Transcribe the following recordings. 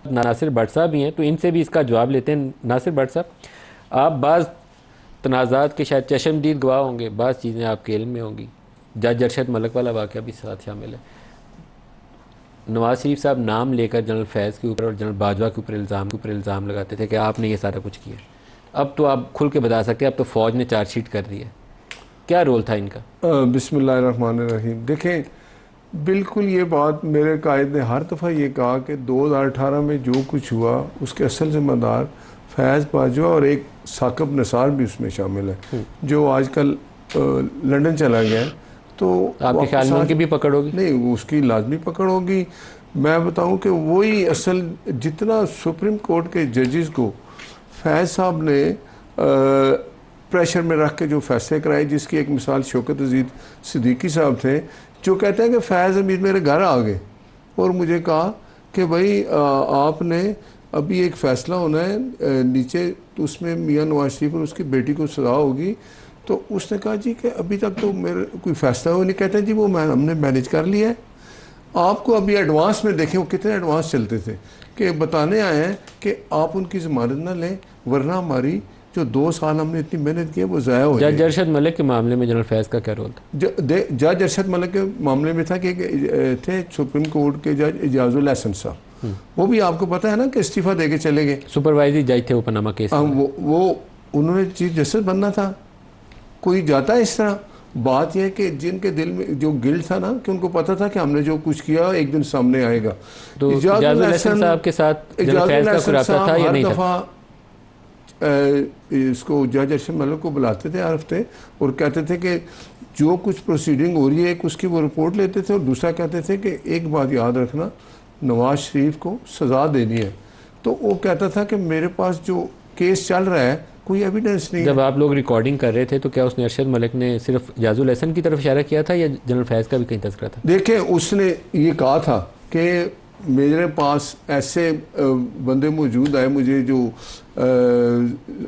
नासिर भट्ट साहब भी हैं, तो इनसे भी इसका जवाब लेते हैं। नासिर भट्ट साहब, आप बाज़ तनाज़ात के शायद चशमदीद गवाह होंगे, बाज़ चीज़ें आपके इल्म में होंगी। जज अरशद मलिक वाला वाक़या भी साथ शामिल है। नवाज शरीफ साहब नाम लेकर जनरल फैज़ के ऊपर और जनरल बाजवा के ऊपर इल्ज़ाम लगाते थे कि आपने ये सारा कुछ किया। अब तो आप खुल के बता सकते हैं, अब तो फ़ौज ने चार्जशीट कर दी है, क्या रोल था इनका? बिस्मिल्लाहिर्रहमानिर्रहीम। देखें, बिल्कुल ये बात मेरे कायद ने हर दफ़ा ये कहा कि 2018 में जो कुछ हुआ उसके असल ज़िम्मेदार फैज़ बाजवा और एक साकिब निसार भी उसमें शामिल है, जो आजकल लंदन चला गया है। तो आपके ख्याल में उनकी भी पकड़ होगी? नहीं, उसकी लाजमी पकड़ होगी। मैं बताऊं कि वही असल, जितना सुप्रीम कोर्ट के जजेस को फैज़ साहब ने प्रेशर में रख के जो फैसले कराए, जिसकी एक मिसाल शौकत अजीज सिद्दीकी साहब थे, जो कहते हैं कि फैज़ हमीद मेरे घर आ गए और मुझे कहा कि भाई आपने अभी एक फ़ैसला होना है नीचे, तो उसमें मियाँ नवाज शरीफ और उसकी बेटी को सज़ा होगी। तो उसने कहा जी कि अभी तक तो मेरे कोई फ़ैसला हो नहीं। कहते जी वो हमने मैनेज कर लिया है। आपको अभी एडवांस में देखें वो कितने एडवांस चलते थे कि बताने आए हैं कि आप उनकी ज़मानत ना लें, वरना हमारी जो 2 साल हमने इतनी मेहनत की है वो ज़ाया हो जाए। जज अरशद मलिक के मामले में जनरल फैज़ का क्या रोल था? जज अरशद मलिक के मामले में था कि थे सुप्रीम कोर्ट के जज इजाजुल हसन साहब, वो भी आपको पता है ना कि इस्तीफ़ा दे के चले गए। सुपरवाइजरी जज थे वो पनामा केस में। वो उन्होंने चीफ जस्टिस बनना था। कोई जाता है इस तरह। बात यह है कि जिनके दिल में जो गिल्ट था ना, कि उनको पता था कि हमने जो कुछ किया एक दिन सामने आएगा। तो इजाजुल हसन साहब के साथ जनरल फैज़ का कोई राब्ता था या नहीं था? दफ़ा इसको जज अरशद मलिक को बुलाते थे हर हफ्ते और कहते थे कि जो कुछ प्रोसीडिंग हो रही है एक उसकी वो रिपोर्ट लेते थे, और दूसरा कहते थे कि एक बात याद रखना, नवाज शरीफ को सज़ा देनी है। तो वो कहता था कि मेरे पास जो केस चल रहा है कोई एविडेंस नहीं। जब आप लोग रिकॉर्डिंग कर रहे थे तो क्या उसने अरशद मलिक ने सिर्फ इजाजुल हसन की तरफ इशारा किया था या जनरल फैज़ का भी कहीं तज़किरा था? देखिए, उसने ये कहा था कि मेरे पास ऐसे बंदे मौजूद आए मुझे जो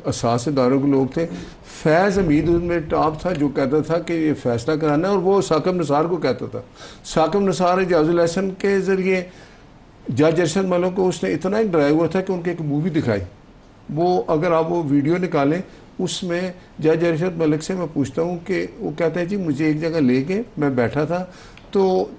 असास इदारों के लोग थे। फैज़ हमीद उनमें टॉप था जो कहता था कि ये फैसला कराना है, और वो साकिब निसार को कहता था। साकिब निसार इजाजुल हसन के ज़रिए जज अरशद मलिक को उसने इतना एक ड्राइव हुआ था कि उनकी एक मूवी दिखाई। वो अगर आप वो वीडियो निकालें, उसमें जज अरशद मलिक से मैं पूछता हूँ कि वो कहता है जी मुझे एक जगह ले गए, मैं बैठा था, तो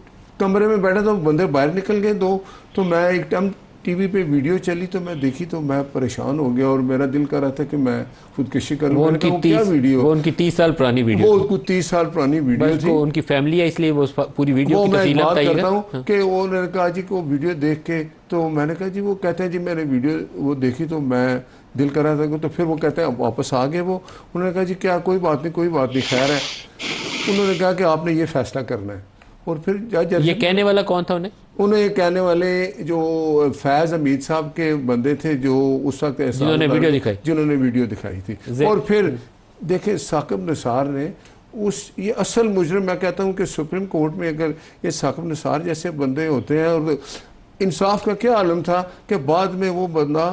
कमरे में बैठा तो बंदे बाहर निकल गए 2, तो मैं एक टाइम टीवी पे वीडियो चली तो मैं देखी तो मैं परेशान हो गया और मेरा दिल कर रहा था कि मैं खुदकुशी करूँ। वो उनकी 30 साल पुरानी वीडियो, वो कुछ 30 साल पुरानी वीडियो थी। उनकी फैमिली है इसलिए वो पूरी वीडियो वो की मैं तफसील बात बताइएगा। करता हूँ कि उन्होंने कहा जी को वीडियो देख के, तो मैंने कहा जी, वो कहते हैं जी मैंने वीडियो वो देखी तो मैं दिल कर रहा था, तो फिर वो कहते हैं वापस आ गए वो। उन्होंने कहा जी क्या कोई बात नहीं खैर है। उन्होंने कहा कि आपने ये फैसला करना है। और फिर जज ये कहने वाला कौन था उन्हें ये कहने वाले जो फैज़ हमीद साहब के बंदे थे जो उस वक्त जिन्होंने वीडियो दिखाई थी। और फिर देखे साकिब निसार ने ये असल मुजरिम, मैं कहता हूँ कि सुप्रीम कोर्ट में अगर ये साकिब निसार जैसे बंदे होते हैं, और इंसाफ का क्या आलम था कि बाद में वो बंदा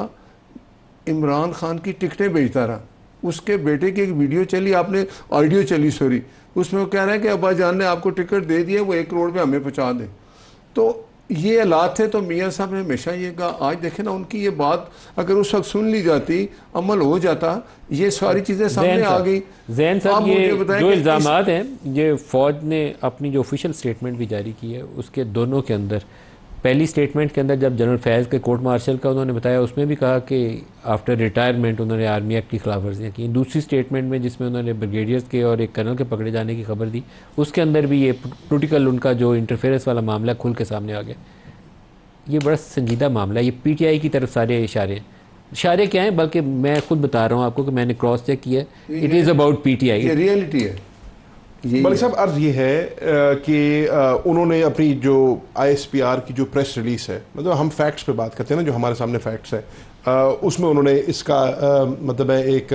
इमरान खान की टिकटें बेचता रहा। उसके बेटे की एक वीडियो चली, आपने ऑडियो चली सॉरी, उसमें वो कह रहे हैं कि अब्बा जान ने आपको टिकट दे दिए, वो 1 करोड़ पे हमें पहुँचा दें। तो ये हालात थे। तो मियाँ साहब ने हमेशा ये कहा, आज देखें ना उनकी ये बात अगर उस वक्त सुन ली जाती, अमल हो जाता, ये सारी चीज़ें सामने आ गई। ज़ैन साहब, ये जो इल्ज़ामात हैं, ये फ़ौज ने अपनी जो ऑफिशियल स्टेटमेंट भी जारी की है उसके दोनों के अंदर, पहली स्टेटमेंट के अंदर जब जनरल फैज़ के कोर्ट मार्शल का उन्होंने बताया, उसमें भी कहा कि आफ्टर रिटायरमेंट उन्होंने आर्मी एक्ट की खिलाफ वर्जियाँ की। दूसरी स्टेटमेंट में जिसमें उन्होंने ब्रिगेडियर्स के और एक कर्नल के पकड़े जाने की खबर दी, उसके अंदर भी ये पोलिटिकल उनका जो इंटरफेरेंस वाला मामला खुल के सामने आ गया। ये बड़ा संजीदा मामला है। ये PTI की तरफ सारे इशारे क्या हैं, बल्कि मैं खुद बता रहा हूँ आपको कि मैंने क्रॉस चेक किया, इट इज़ अबाउट PTI। ये रियलिटी है। मलिक साहब, अर्ज ये है कि उन्होंने अपनी जो ISPR की जो प्रेस रिलीज है, मतलब हम फैक्ट्स पे बात करते हैं ना, जो हमारे सामने फैक्ट्स है, उसमें उन्होंने इसका मतलब है एक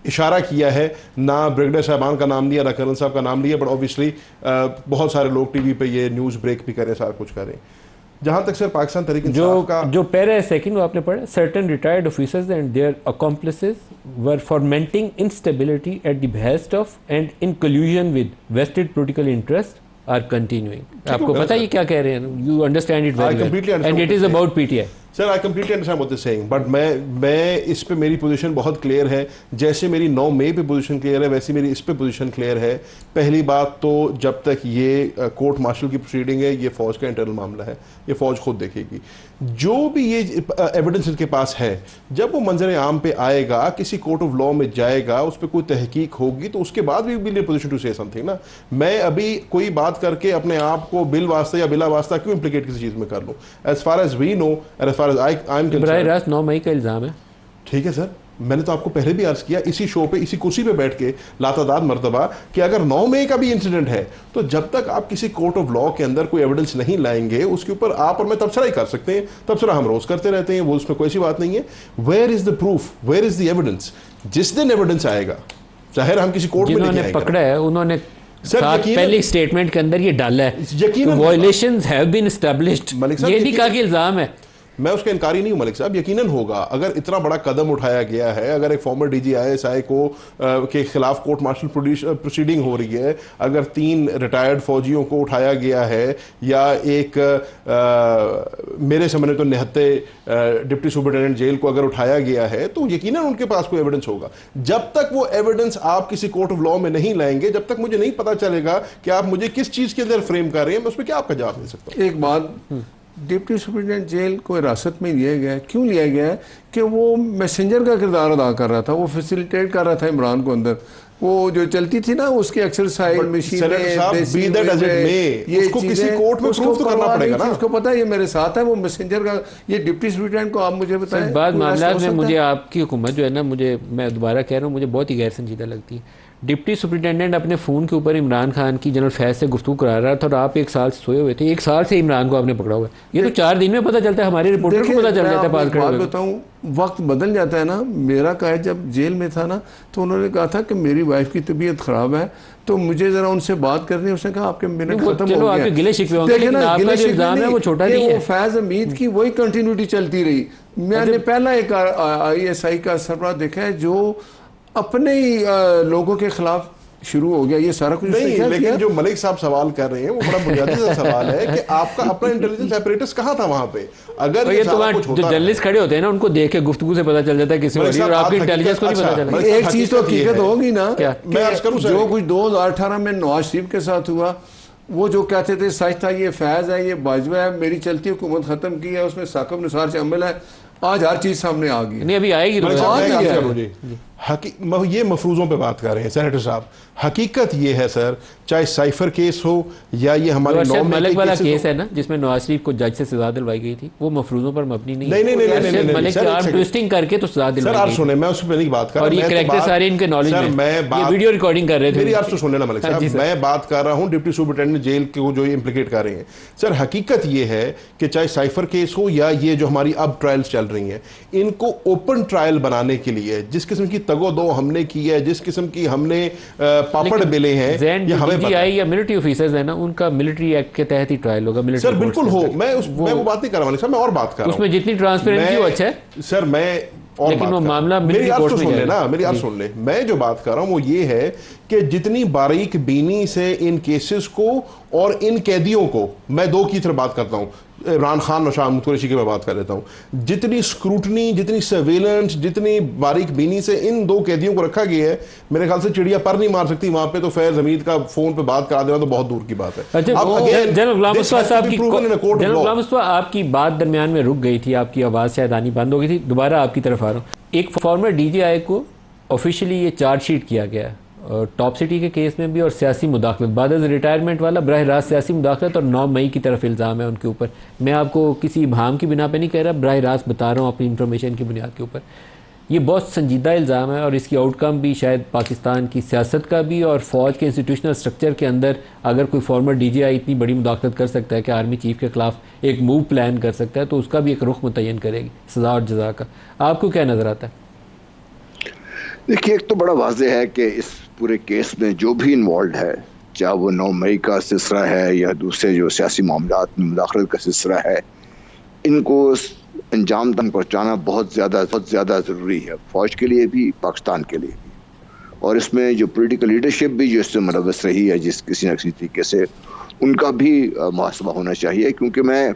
इशारा किया है, ना ब्रिगेडियर साहबान का नाम लिया, ना कर्नल साहब का नाम लिया, बट ऑब्वियसली बहुत सारे लोग टीवी पे ये न्यूज़ ब्रेक भी करें, सारा कुछ करें। जहाँ तक सर पाकिस्तान तहरीक इंसाफ का जो पैरा सेकंड वो आपने पढ़ा, certain retired officers and their accomplices were fomenting instability at the behest of and in collusion with vested political interest are continuing. आपको पता है ये क्या कह रहे हैं? You understand it very well and it is about PTI। Sir I completely understand what you saying, but मैं इस पे मेरी पोजीशन बहुत क्लियर है। जैसे मेरी 9 मई पे पोजीशन क्लियर है वैसे मेरी इस पे पोजीशन क्लियर है। पहली बात तो जब तक ये कोर्ट मार्शल की प्रोसीडिंग है, ये फौज का इंटरनल मामला है, ये फौज खुद देखेगी। जो भी ये एविडेंस इनके पास है, जब वो मंजर आम पे आएगा, किसी कोर्ट ऑफ लॉ में जाएगा, उस पर कोई तहकीक होगी, तो उसके बाद भी विल पोजीशन टू से समथिंग ना। मैं अभी कोई बात करके अपने आप को बिल वास्ता या बिला वास्ता क्यों इंप्लीकेट किसी चीज में कर लूं? As far as we know and as far as I am concerned, 9 मई का इल्जाम है। ठीक है सर, मैंने तो आपको पहले भी अर्ज किया इसी शो पे, इसी कुर्सी पे बैठ के लातादाद मरतबा, कि अगर 9 मई का भी इंसिडेंट है तो जब तक आप किसी कोर्ट ऑफ लॉ के अंदर कोई एविडेंस नहीं लाएंगे, उसके ऊपर आप और मैं तबसरा ही कर सकते हैं। तबसरा हम रोज करते रहते हैं, वो उसमें कोई ऐसी बात नहीं है। Where is the proof, where is the evidence? जिस दिन एविडेंस आएगा, चाहे हम किसी कोर्ट में जिन्होंने पकड़ा है उन्होंने पहली स्टेटमेंट के अंदर ये डाला है, यकीनन वायलेशंस हैव बीन एस्टैब्लिश्ड। ये नहीं कहा कि इल्जाम है। मैं उसका इनकारी नहीं हूं मलिक साहब, यकीनन होगा। अगर इतना बड़ा कदम उठाया गया है, अगर एक फॉर्मर डीजी ISI को के खिलाफ कोर्ट मार्शल प्रोसीडिंग हो रही है, अगर 3 रिटायर्ड फौजियों को उठाया गया है, या एक मेरे समझ तो निहत्ते डिप्टी सुपरिटेंडेंट जेल को अगर उठाया गया है, तो यकीनन उनके पास कोई एविडेंस होगा। जब तक वो एविडेंस आप किसी कोर्ट ऑफ लॉ में नहीं लाएंगे, जब तक मुझे नहीं पता चलेगा कि आप मुझे किस चीज के अंदर फ्रेम कर रहे हैं, मैं उसमें क्या आपका जवाब दे सकता हूं। एक बात, डिप्टी सुपरिटेंडेंट जेल को हिरासत में लिया गया है, क्यों लिया गया है? कि वो मैसेंजर का किरदार अदा कर रहा था, वो फैसिलिटेट कर रहा था इमरान को अंदर, वो जो चलती थी ना उसकी एक्सरसाइज मशीन, ये किसी कोर्ट में प्रूफ तो करना पड़ेगा ना। उसको पता है ये मेरे साथ है, वो मैसेंजर का, ये डिप्टी सुपरिटेंडेंट को आप मुझे बताएं। बाद मामला में मुझे आपकी हुकूमत जो है ना, मैं दोबारा कह रहा हूँ, मुझे बहुत ही गैर संजीदा लगती है। डिप्टी सुपरिटेंडेंट अपने फ़ोन के ऊपर इमरान खान की जनरल फैज़ से गुफ्तगू करा रहा था और आप 1 साल से सोए हुए थे। 1 साल से इमरान को आपने पकड़ा हुआ है। ये तो 4 दिन में पता चलता है, हमारे रिपोर्टर को पता चल जाता है। बात बताऊँ, वक्त बदल जाता है ना। मेरा कायद जब जेल में था ना, तो उन्होंने कहा था कि मेरी वाइफ की तबीयत ख़राब है, तो मुझे ज़रा उनसे बात करनी है। उसने कहा आपके मिनट खत्म हो गए। गिले शिकवे होंगे, लेकिन आपका जो इल्ज़ाम है वो छोटा नहीं है। फैज़ हमीद की वही कंटिन्यूटी चलती रही। मैंने पहला एक ISI का सरबराह देखा है जो अपने ही लोगों के खिलाफ शुरू हो गया। ये सारा कुछ नहीं, लेकिन जो मलिक साहब सवाल कर रहे हैं वो बड़ा बुनियादी सा सवाल है कि आपका अपना इंटेलिजेंस एपरेटस कहाँ था वहां पे? अगर ये तो जो जर्नलिस्ट खड़े होते हैं ना, उनको देख के गुफ्तगू से पता चल जाता है किसी और आपकी इंटेलिजेंस को नहीं पता चलता। एक चीज तो हकीकत होगी ना, मैं अर्ज करूं सर, जो कुछ 2018 में नवाज शरीफ के साथ हुआ, वो जो कहते थे सच था, ये फैज है, ये बाजवा है, मेरी चलती हुकूमत खत्म की है, उसमें साकिब निसार से अमल है, आज हर चीज सामने आ गई। नहीं, अभी आएगी। ये मफरूजों पे बात कर रहे हैं सेनेटर साहब। हकीकत ये है सर, चाहे साइफर केस हो या ये हमारे मलिक वाला केस है ना, जिसमें नवाज शरीफ को जज से सजा दिलवाई गई थी, वो मफरूजों पर मबनी नहीं है। मलिक की आर्म ट्विस्टिंग करके तो सजा दिलवाई गई। सुने, मैं उस पर नहीं बात कर रहा, और ये करैक्टर सारे इनके नॉलेज में, मैं वीडियो रिकॉर्डिंग कर रहे थे। मेरी आप तो सुनने ना मलिक साहब, मैं बात कर रहा हूँ डिप्टी सुपरिटेंडेंट जेल को जो इम्प्लीकेट कर रहे हैं। सर हकीकत ये है कि चाहे साइफर केस हो या ये जो हमारी अब ट्रायल्स चल रही हैं, इनको ओपन ट्रायल बनाने के लिए जिस किस्म की तगोदो हमने की है, जिस किस्म की हमने पापड़ बेले हैं, ये हमें पता है। या मिलिट्री ऑफिसर्स है ना, उनका मिलिट्री एक्ट के तहत ही ट्रायल होगा। मिलिट्री सर बिल्कुल हो, मैं वो बात नहीं कर रहा हूं, मैं और बात कर रहा हूं। उसमें जितनी ट्रांसपेरेंसी हो अच्छा है सर, मैं और लेकिन वो मामला मेरी बात तो सुन ले ना, मेरी बात सुन ले। मैं जो बात कर रहा हूं वो ये है कि जितनी बारीक बीनी से इन केसेस को और इन कैदियों को, मैं 2 की तरफ बात करता हूं, इमरान खान और शाह महमूद कुरैशी की मैं बात कर लेता हूं, जितनी स्क्रूटनी, जितनी सर्वेलेंस, जितनी बारीक बीनी से इन 2 कैदियों को रखा गया है, मेरे ख्याल से चिड़िया पर नहीं मार सकती वहां पे। तो फैज हमीद का फोन पे बात करा देना तो बहुत दूर की बात है। जनरल गुलाम मुस्तफा आपकी बात दरमियान में रुक गई थी, आपकी आवाज शायद आनी बंद हो गई थी। दोबारा आपकी तरफ आ रहा हूँ। एक फॉर्मर DGI को ऑफिशियली ये चार्जशीट किया गया है, टॉप सिटी के केस में भी, और सियासी मुदाखलत, बाद रिटायरमेंट वाला बरह रास्त सियासी मुदाखलत, और 9 मई की तरफ इल्ज़ाम है उनके ऊपर। मैं आपको किसी इबाम की बिना पे नहीं कह रहा, बरह रास्त बता रहा हूँ अपनी इंफॉर्मेशन की बुनियाद के ऊपर। ये बहुत संजीदा इल्ज़ाम है और इसकी आउटकम भी शायद पाकिस्तान की सियासत का भी और फ़ौज के इंस्टीट्यूशनल स्ट्रक्चर के अंदर, अगर कोई फॉर्मर DGI इतनी बड़ी मुदाखलत कर सकता है कि आर्मी चीफ के ख़िलाफ़ एक मूव प्लान कर सकता है, तो उसका भी एक रुख मुतय्यन करेगी सज़ा और जज़ा का। आपको क्या नज़र आता है? देखिए, एक तो बड़ा वाज़ेह है कि इस पूरे केस में जो भी इन्वॉल्व है, चाहे वो 9 मई का सिलसिला है या दूसरे जो सियासी मामलात में मुदाखलत का सिलसिला है, इनको अंजाम तक पहुँचाना बहुत ज़्यादा ज़रूरी है, फ़ौज के लिए भी, पाकिस्तान के लिए भी। और इसमें जो पॉलिटिकल लीडरशिप भी जो इससे मुलव्वस रही है जिस किसी न किसी तरीके से, उनका भी मुहासबा होना चाहिए। क्योंकि मैं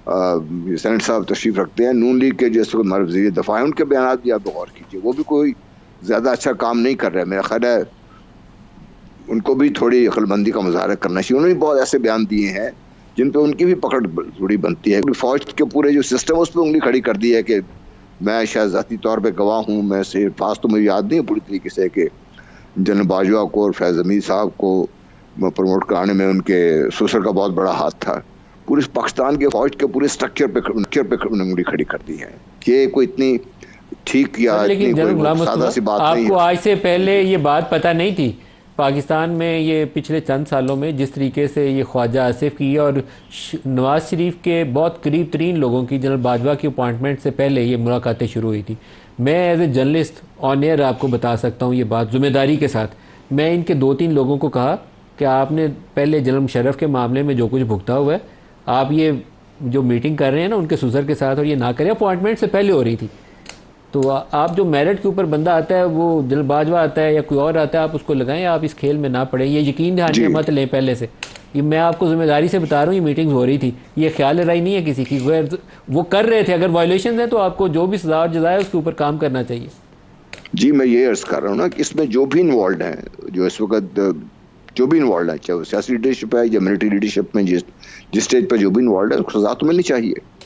सेनेट साहब तशरीफ रखते हैं, नून लीग के जैसे वज़ीर दफ़ा है, उनके बयान भी आप गौर कीजिए, वो भी कोई ज़्यादा अच्छा काम नहीं कर रहे। मेरा ख्याल है उनको भी थोड़ी अक्लमंदी का मुजाहरा करना चाहिए। उन्होंने भी बहुत ऐसे बयान दिए हैं जिन पे उनकी भी पकड़ थोड़ी बनती है। फौज के पूरे जो सिस्टम है उस पर उंगली खड़ी कर दी है कि मैं शायद ज़ाती तौर पे गवाह हूँ, मैं से फास तो मुझे याद नहीं पूरी तरीके से कि जनरल बाजवा को और फैज़ हमीद साहब को प्रमोट कराने में उनके ससुर का बहुत बड़ा हाथ था। पूरे पाकिस्तान के फौज के पूरे स्ट्रक्चर पे उंगली खड़ी कर दी है। ये कोई इतनी ठीक या लेकिन इतनी कोई सादा सी बात नहीं आपको है। आज से पहले ये बात पता नहीं थी पाकिस्तान में ये पिछले चंद सालों में जिस तरीके से ये ख्वाजा आसिफ की और नवाज शरीफ के बहुत करीब तरीन लोगों की जनरल बाजवा की अपॉइंटमेंट से पहले ये मुलाकातें शुरू हुई थी। मैं as a journalist on air आपको बता सकता हूँ ये बात ज़िम्मेदारी के साथ। मैं इनके 2-3 लोगों को कहा कि आपने पहले जनरल मुशर्रफ के मामले में जो कुछ भुगता हुआ है, आप ये जो मीटिंग कर रहे हैं ना उनके ससुर के साथ, और ये ना करें, अपॉइंटमेंट से पहले हो रही थी। तो आप जो मेरिट के ऊपर बंदा आता है, वो जनरल बाजवा आता है या कोई और आता है, आप उसको लगाएं, आप इस खेल में ना पड़े। ये यकीन ध्यान में मत लें पहले से। ये मैं आपको जिम्मेदारी से बता रहा हूँ, ये मीटिंग्स हो रही थी, ये ख्याल राय नहीं है किसी की। वो कर रहे थे, अगर वायलेशन है तो आपको जो भी सजा और जजा है उसके ऊपर काम करना चाहिए। जी, मैं ये अर्ज कर रहा हूँ ना कि इसमें जो भी इन्वॉल्व हैं, जो इस वक्त जो भी इन्वॉल्व है, चाहे वो सियासी लीडरशिप है या मिलिट्री लीडरशिप में जिस स्टेज पर जो भी इन्वॉल्व है उसको सजा तो मिलनी चाहिए।